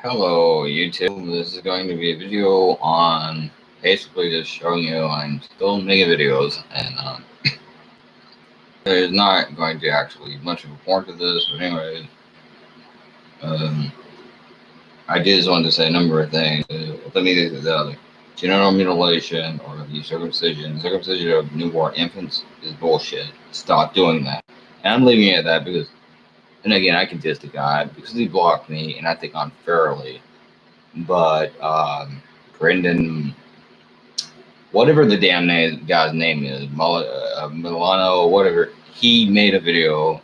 Hello YouTube, this is going to be a video on basically just showing you I'm still making videos and there's not going to actually be much of a point to this, but anyway, um, I just wanted to say a number of things. Let me get to the other. Genital mutilation or the circumcision of newborn infants is bullshit. Stop doing that. And I'm leaving it at that because, and again, I can diss the guy because he blocked me and I think unfairly. But Brendan, whatever the damn guy's name is, Milano, whatever, he made a video.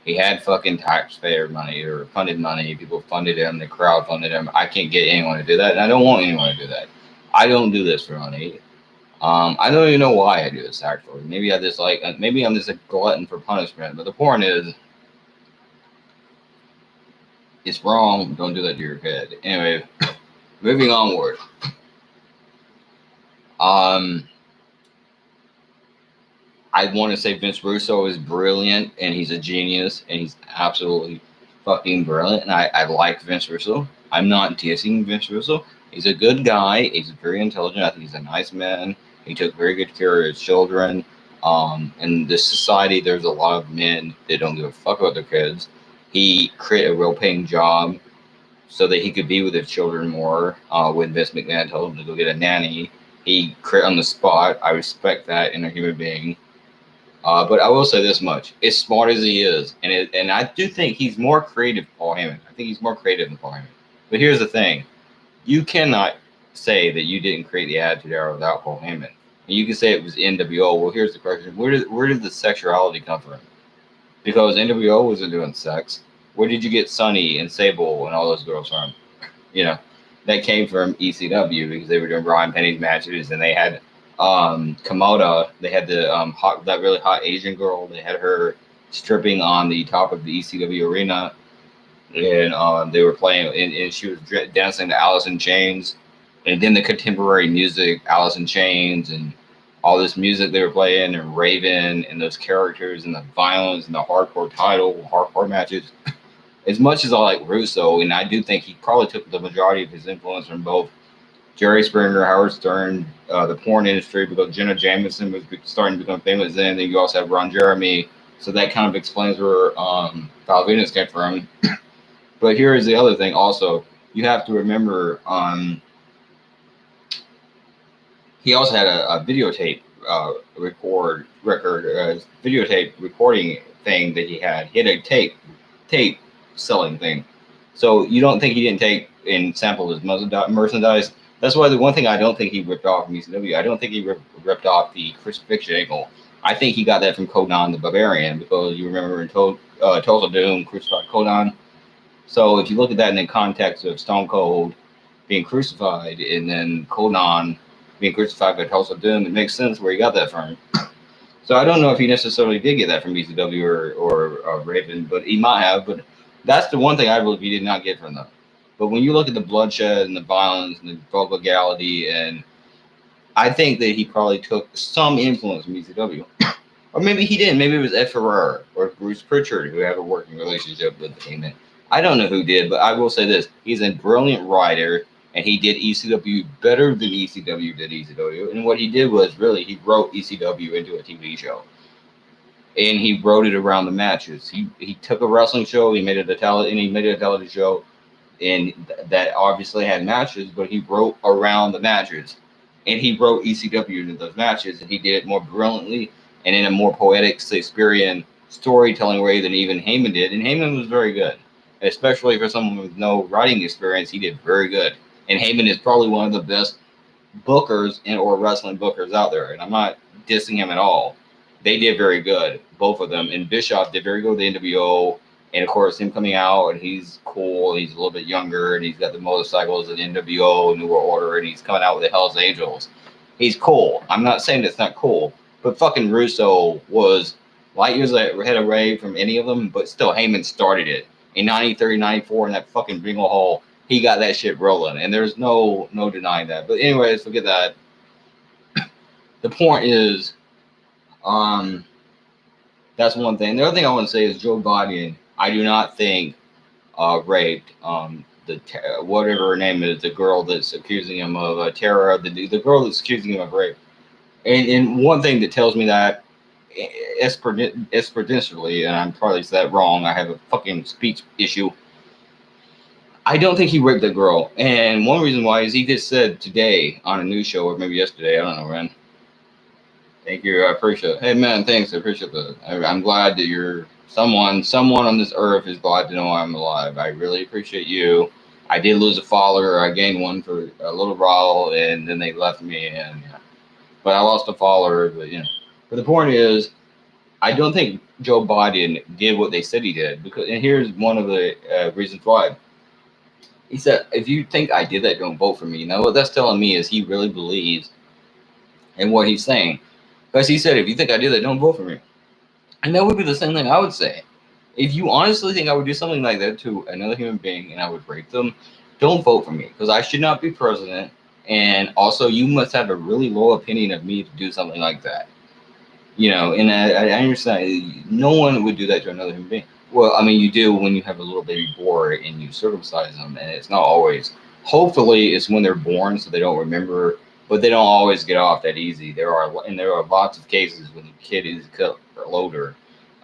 He had fucking taxpayer money or funded money. People funded him. They crowdfunded him. I can't get anyone to do that, and I don't want anyone to do that. I don't do this for money. I don't even know why I do this actually. Maybe maybe I'm just a glutton for punishment. But the point is, it's wrong. Don't do that to your kid. Anyway, moving onward. I want to say Vince Russo is brilliant and he's a genius and he's absolutely fucking brilliant. And I like Vince Russo. I'm not dissing Vince Russo. He's a good guy. He's very intelligent. I think he's a nice man. He took very good care of his children. In this society, there's a lot of men that don't give a fuck about their kids. He created a real paying job so that he could be with his children more. When Vince McMahon told him to go get a nanny, he created on the spot. I respect that in a human being. But I will say this much: as smart as he is, and I do think he's more creative than Paul Heyman. I think he's more creative than Paul Heyman. But here's the thing: you cannot say that you didn't create the Attitude Era without Paul Heyman. And you can say it was NWO. Well, here's the question: where did the sexuality come from? Because NWO wasn't doing sex. Where did you get Sunny and Sable and all those girls from? You know, that came from ECW because they were doing Brian Penny's matches and they had Komoda. They had the that really hot Asian girl. They had her stripping on the top of the ECW arena, and they were playing, and she was dancing to Alice in Chains, and then the contemporary music, Alice in Chains, and all this music they were playing, and Raven, and those characters, and the violence, and the hardcore matches. As much as I like Russo, and I do think he probably took the majority of his influence from both Jerry Springer, Howard Stern, the porn industry, because Jenna Jameson was starting to become famous then. Then you also have Ron Jeremy. So that kind of explains where Val Venus came from. But here is the other thing also. You have to remember he also had a videotape videotape recording thing that he had. He had a tape selling thing. So you don't think he didn't take and sample his merchandise? That's why the one thing I don't think he ripped off from ECW, I don't think he ripped off the crucifixion angle. I think he got that from Conan the Barbarian, because you remember in Tulsa Doom crucified Conan. So if you look at that in the context of Stone Cold being crucified and then Conan being crucified by Tulsa Doom, it makes sense where he got that from. So I don't know if he necessarily did get that from ECW or Raven, but he might have. But that's the one thing I believe he did not get from them. But when you look at the bloodshed and the violence and the vulgarity, and I think that he probably took some influence from ECW. Or maybe he didn't. Maybe it was Ed Ferrara or Bruce Pritchard who had a working relationship with Heyman. I don't know who did, but I will say this. He's a brilliant writer, and he did ECW better than ECW did ECW. And what he did was, really, he wrote ECW into a TV show. And he wrote it around the matches. He took a wrestling show, he made it a television show, and that obviously had matches, but he wrote around the matches. And he wrote ECW into those matches, and he did it more brilliantly and in a more poetic Shakespearean storytelling way than even Heyman did. And Heyman was very good, especially for someone with no writing experience. He did very good. And Heyman is probably one of the best bookers or wrestling bookers out there. And I'm not dissing him at all. They did very good, both of them. And Bischoff did very good with the NWO. And of course, him coming out, and he's cool. He's a little bit younger, and he's got the motorcycles and NWO, New World Order, and he's coming out with the Hells Angels. He's cool. I'm not saying it's not cool, but fucking Russo was light years ahead away from any of them. But still, Heyman started it in 93, 94 in that fucking Bingo Hall. He got that shit rolling, and there's no denying that. But anyways, forget that. The point is, that's one thing. The other thing I want to say is Joe Biden, I do not think raped whatever her name is, the girl that's accusing him of terror, the girl that's accusing him of rape. And one thing that tells me that exponentially, and I'm probably said that wrong. I have a fucking speech issue. I don't think he raped the girl, and one reason why is he just said today on a news show, or maybe yesterday. I don't know, man. Thank you. I appreciate it. Hey, man, thanks. I appreciate that. I'm glad that you're someone on this earth is glad to know I'm alive. I really appreciate you. I did lose a follower. I gained one for a little while, and then they left me, and yeah. But I lost a follower. But but the point is, I don't think Joe Biden did what they said he did because, and here's one of the reasons why. He said, "If you think I did that, don't vote for me." Now, what that's telling me is he really believes in what he's saying. Because he said, if you think I did that, don't vote for me. And that would be the same thing I would say. If you honestly think I would do something like that to another human being and I would rape them, don't vote for me because I should not be president. And also, you must have a really low opinion of me to do something like that. And I understand no one would do that to another human being. Well, I mean, you do when you have a little baby boy and you circumcise them, and it's not always. Hopefully, it's when they're born, so they don't remember. But they don't always get off that easy. There are lots of cases when the kid is cut older,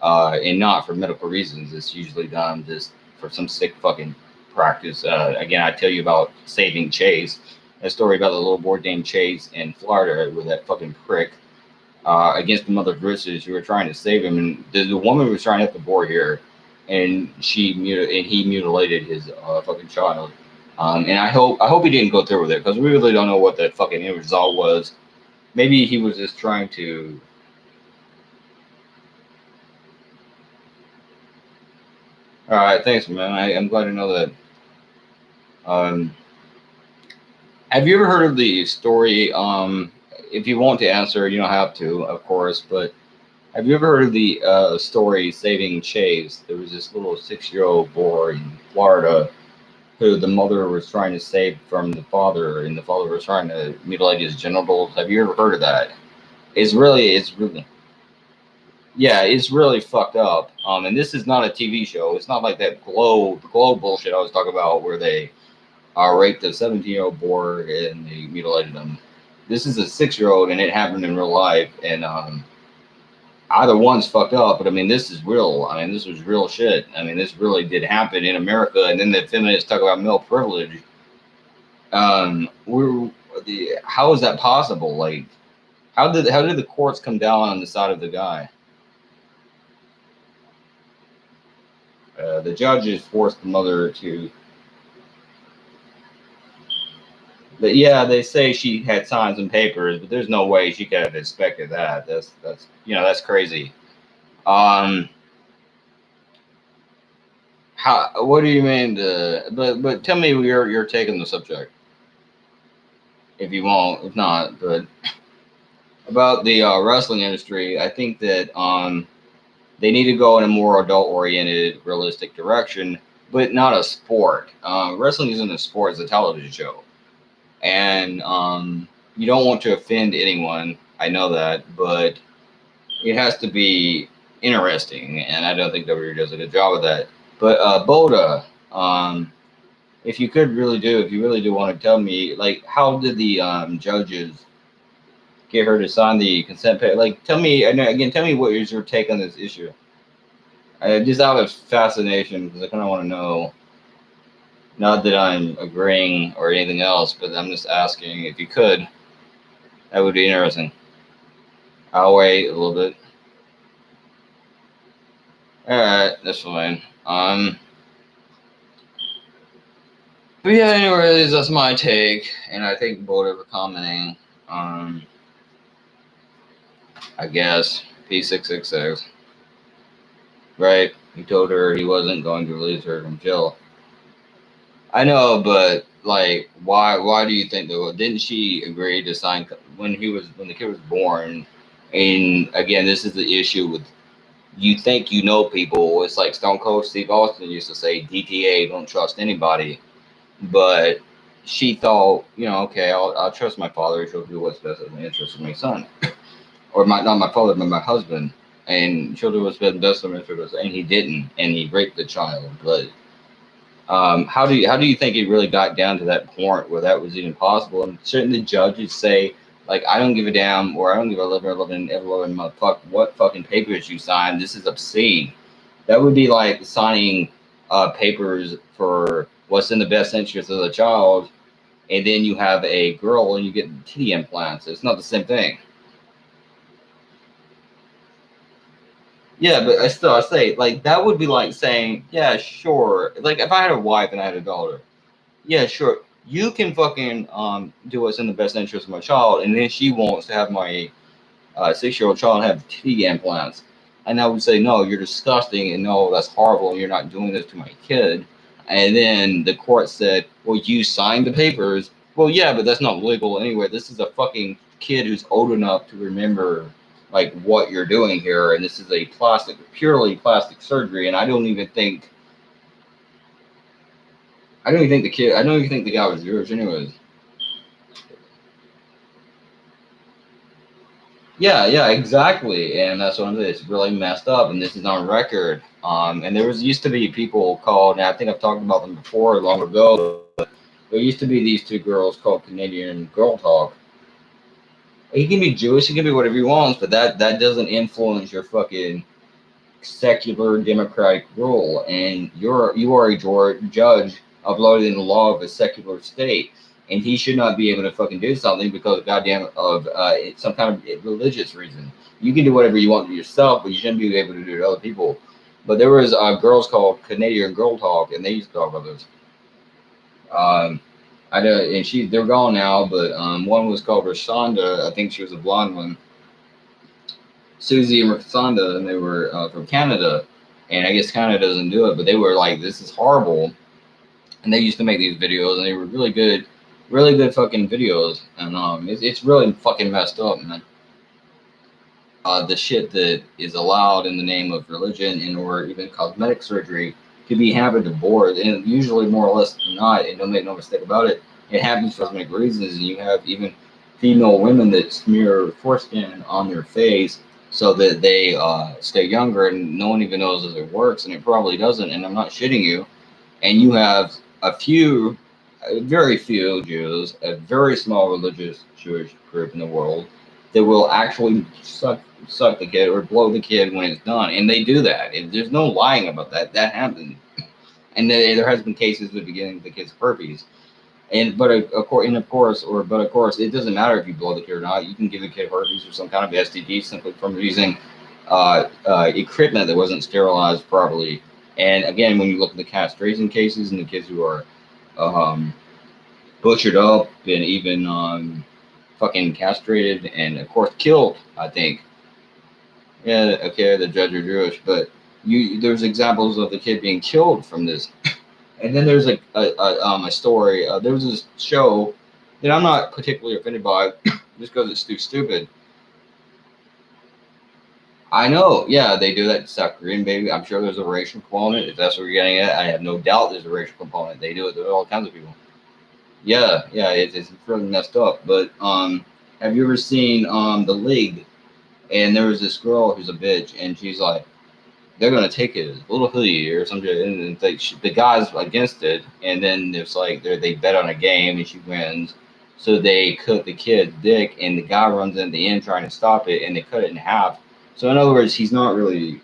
and not for medical reasons. It's usually done just for some sick fucking practice. Again, I tell you about saving Chase, a story about the little boy named Chase in Florida with that fucking prick against the mother British who were trying to save him, and the woman was trying to have the boy here, and he mutilated his fucking child. And I hope he didn't go through with it because we really don't know what that fucking end result was. Maybe he was just trying to. All right, thanks, man. I'm glad to know that. Um, have you ever heard of the story? If you want to answer, you don't have to, of course. But have you ever heard of the story Saving Chase? There was this little 6-year-old boy in Florida who the mother was trying to save from the father, and the father was trying to mutilate his genitals. Have you ever heard of that? Yeah, it's really fucked up. And this is not a TV show. It's not like that glow bullshit I was talking about where they raped a 17-year-old boy and they mutilated him. This is a 6-year-old, and it happened in real life. And either one's fucked up, but I mean, this is real. I mean, this was real shit. I mean, this really did happen in America. And then the feminists talk about male privilege. How is that possible? Like, how did the courts come down on the side of the guy? The judges forced the mother to. But yeah, they say she had signs and papers, but there's no way she could have expected that. That's crazy. What do you mean? But tell me your take on the subject, if you won't. If not, but about the wrestling industry, I think that they need to go in a more adult-oriented, realistic direction, but not a sport. Wrestling isn't a sport; it's a television show. And you don't want to offend anyone. I know that, but it has to be interesting, and I don't think WWE does a good job of that. But Boda, if you really do want to tell me, like, how did the judges get her to sign the consent pay? Like, tell me what is your take on this issue? Just out of fascination, because I kind of want to know. Not that I'm agreeing or anything else, but I'm just asking if you could. That would be interesting. I'll wait a little bit. Alright, that's fine. But yeah, anyways, that's my take, and I thank Boda for commenting. I guess P666. Right? He told her he wasn't going to release her from jail. I know, but like, why do you think though? Didn't she agree to sign when the kid was born? And again, this is the issue with you think you know people. It's like Stone Cold Steve Austin used to say, DTA, don't trust anybody. But she thought, okay, I'll trust my father. She'll do what's best in the interest of my son, or not my father, but my husband, and she'll do what's best in the interest. And he didn't, and he raped the child, but. How do you think it really got down to that point where that was even possible? And shouldn't the judges say, like, I don't give a damn, or I don't give a living motherfucker what fucking papers you sign. This is obscene. That would be like signing papers for what's in the best interest of the child, and then you have a girl and you get titty implants. It's not the same thing. Yeah, but I say, like, that would be like saying, yeah, sure. Like, if I had a wife and I had a daughter, yeah, sure. You can fucking do what's in the best interest of my child, and then she wants to have my 6-year-old child have titty implants, and I would say, no, you're disgusting, and no, that's horrible, and you're not doing this to my kid. And then the court said, well, you signed the papers. Well, yeah, but that's not legal anyway. This is a fucking kid who's old enough to remember like what you're doing here, and this is a purely plastic surgery, and I don't even think the guy was Jewish, anyways. Yeah, yeah, exactly, and that's what I'm saying. It's really messed up, and this is on record. And there used to be people called, and I think I've talked about them before long ago. There used to be these two girls called Canadian Girl Talk. He can be Jewish, he can be whatever he wants, but that doesn't influence your fucking secular democratic rule, and you are a judge uploading the law of a secular state, and he should not be able to fucking do something because goddamn of some kind of religious reason. You can do whatever you want to yourself, but you shouldn't be able to do it to other people. But there was girls called Canadian Girl Talk, and they used to talk about this. Um, I know, and they're gone now, but one was called Rashonda. I think she was a blonde one, Susie and Rosanda, and they were from Canada. And I guess Canada doesn't do it, but they were like, "This is horrible." And they used to make these videos, and they were really good fucking videos. And it's really fucking messed up, man. The shit that is allowed in the name of religion and or even cosmetic surgery could be happened to board, and usually more or less than not. And don't make no mistake about it, it happens for cosmetic reasons. And you have even female women that smear foreskin on their face so that they stay younger, and no one even knows if it works, and it probably doesn't. And I'm not shitting you. And you have very few Jews, a very small religious Jewish group in the world that will actually suck the kid or blow the kid when it's done, and they do that. And there's no lying about that. That happens, and there has been cases with beginning the kid's herpes. But of course, it doesn't matter if you blow the kid or not. You can give the kid herpes or some kind of STD simply from using equipment that wasn't sterilized properly. And again, when you look at the castration cases and the kids who are um, butchered up and even fucking castrated and of course killed, I think. Yeah, okay, the judge are Jewish, but there's examples of the kid being killed from this. And then there's a story. There was this show that I'm not particularly offended by, just because it's too stupid. I know, yeah, they do that to South Korean baby. I'm sure there's a racial component. If that's what you're getting at, I have no doubt there's a racial component. They do it to all kinds of people. Yeah, yeah, it's really messed up. But have you ever seen The League? And there was this girl who's a bitch, and she's like, they're gonna take it, little hoodie or something, and the guy's against it, and then it's like they bet on a game and she wins, so they cut the kid's dick, and the guy runs in the end trying to stop it, and they cut it in half. So in other words, he's not really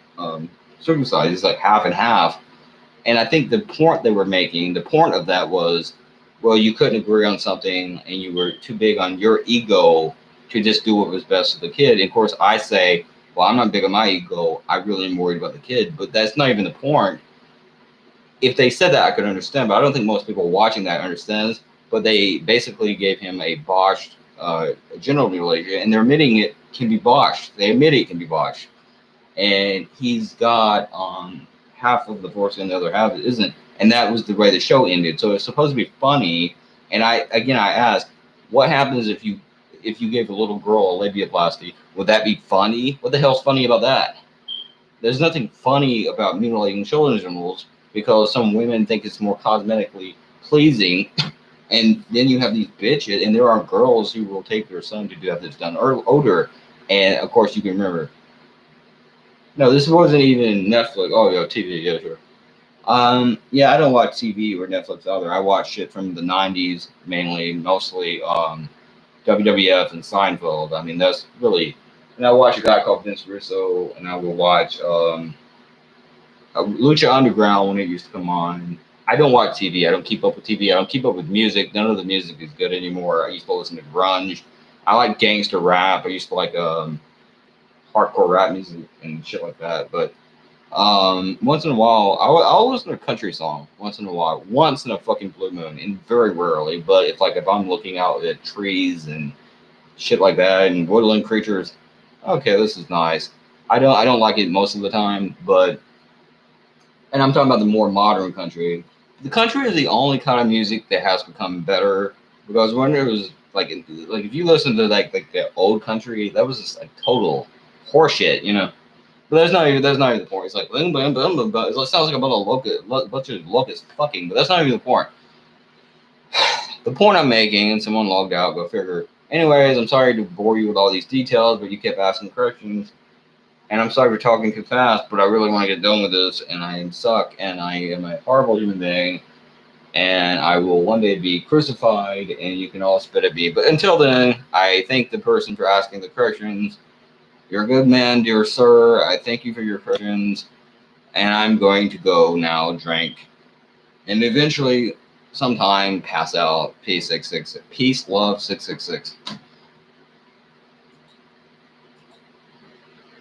circumcised; he's like half and half. And I think the point they were making, the point of that was, well, you couldn't agree on something, and you were too big on your ego to just do what was best for the kid. And of course, I say, well, I'm not big on my ego. I really am worried about the kid, but that's not even the point. If they said that, I could understand, but I don't think most people watching that understands. But they basically gave him a botched genital mutilation, and they're admitting it can be botched. They admit it can be botched, and he's got half of the force and the other half isn't. And that was the way the show ended. So it's supposed to be funny. And I asked, what happens if you gave a little girl a labiaplasty? Would that be funny? What the hell's funny about that? There's nothing funny about mutilating children's genitals because some women think it's more cosmetically pleasing. And then you have these bitches, and there are girls who will take their son to have this done older. And of course, you can remember. No, this wasn't even Netflix. Oh, yeah, TV, yeah, sure. Yeah, I don't watch TV or Netflix either. I watch shit from the '90s mainly, mostly WWF and Seinfeld. I mean, that's really. And I watch a guy called Vince Russo, and I will watch Lucha Underground when it used to come on. I don't watch TV. I don't keep up with TV. I don't keep up with music. None of the music is good anymore. I used to listen to grunge. I like gangster rap. I used to like hardcore rap music and shit like that. But once in a while, I'll listen to a country song once in a while, once in a fucking blue moon, and very rarely. But if I'm looking out at trees and shit like that and woodland creatures, okay, this is nice. I don't like it most of the time, but and I'm talking about the more modern country. The country is the only kind of music that has become better because when it was like if you listen to like the old country, that was just like total horseshit, you know. But that's not even the point. It's like boom, boom, boom, boom, boom. It sounds like a bunch of locusts fucking, but that's not even the point. The point I'm making, and someone logged out, go figure. Anyways, I'm sorry to bore you with all these details, but you kept asking questions, and I'm sorry for talking too fast, but I really want to get done with this, and I suck, and I am a horrible human being, and I will one day be crucified, and you can all spit at me. But until then, I thank the person for asking the questions. You're a good man, dear sir. I thank you for your questions, and I'm going to go now drink and eventually sometime pass out. Peace 666. Peace, love 666.